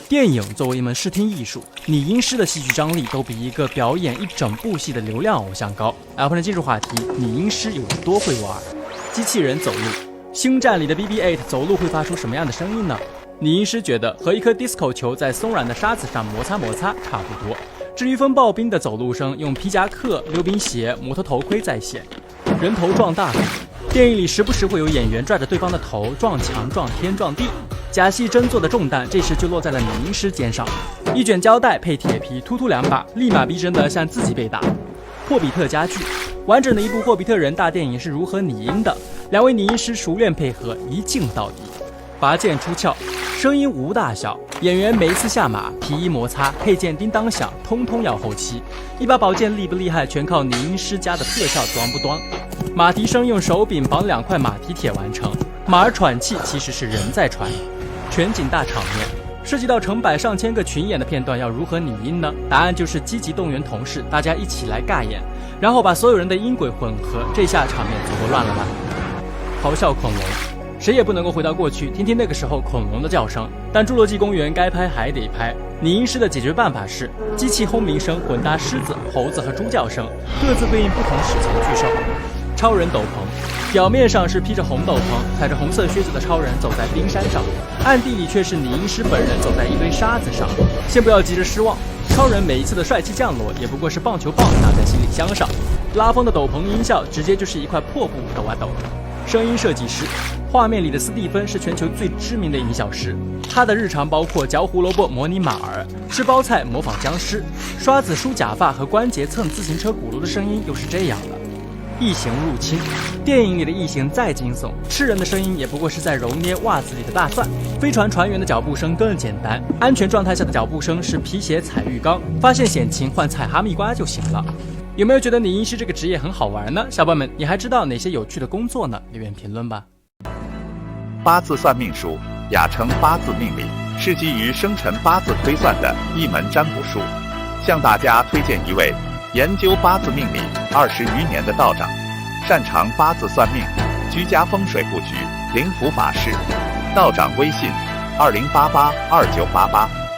电影作为一门视听艺术，拟音师的戏剧张力都比一个表演一整部戏的流量偶像高。Apple 的技术话题：拟音师有多会玩？机器人走路，星战里的 BB-8 走路会发出什么样的声音呢？拟音师觉得和一颗 disco 球在松软的沙子上摩擦摩擦差不多。至于风暴兵的走路声，用皮夹克、溜冰鞋、摩托头盔再现。人头撞大腿，电影里时不时会有演员拽着对方的头撞墙、撞天、撞地。假戏真做的重担，这时就落在了拟音师肩上。一卷胶带配铁皮，突突两把，立马逼真的像自己被打。霍比特家具，完整的一部霍比特人大电影是如何拟音的？两位拟音师熟练配合，一镜到底。拔剑出鞘，声音无大小，演员每一次下马，皮衣摩擦，配件叮当响，通通要后期。一把宝剑厉不厉害，全靠拟音师家的特效端不端。马蹄声用手柄绑2块马蹄铁完成，马儿喘气其实是人在喘。全景大场面，涉及到成百上千个群演的片段，要如何拟音呢？答案就是积极动员同事，大家一起来尬演，然后把所有人的音轨混合，这下场面足够乱了吧？咆哮恐龙，谁也不能够回到过去，听听那个时候恐龙的叫声。但侏罗纪公园该拍还得拍，拟音师的解决办法是机器轰鸣声混搭狮子、猴子和猪叫声，各自对应不同史前巨兽。超人斗篷，表面上是披着红斗篷、踩着红色靴子的超人走在冰山上，暗地里却是拟音师本人走在一堆沙子上。先不要急着失望，超人每一次的帅气降落也不过是棒球棒打在行李箱上，拉风的斗篷音效直接就是一块破布抖啊抖。声音设计师，画面里的斯蒂芬是全球最知名的音效师，他的日常包括嚼胡萝卜模拟马儿，吃包菜模仿僵尸，刷子梳假发和关节蹭自行车轱辘的声音又是这样的。异形入侵，电影里的异形再惊悚，吃人的声音也不过是在揉捏袜子里的大蒜。飞船船员的脚步声更简单，安全状态下的脚步声是皮鞋踩浴缸，发现险情换踩哈密瓜就行了。有没有觉得拟音师这个职业很好玩呢？小伙伴们，你还知道哪些有趣的工作呢？留言评论吧。八字算命术，雅称八字命理，是基于生辰八字推算的一门占卜术。向大家推荐一位研究八字命理20余年的道长，擅长八字算命、居家风水布局、灵符法事。道长微信：20882988。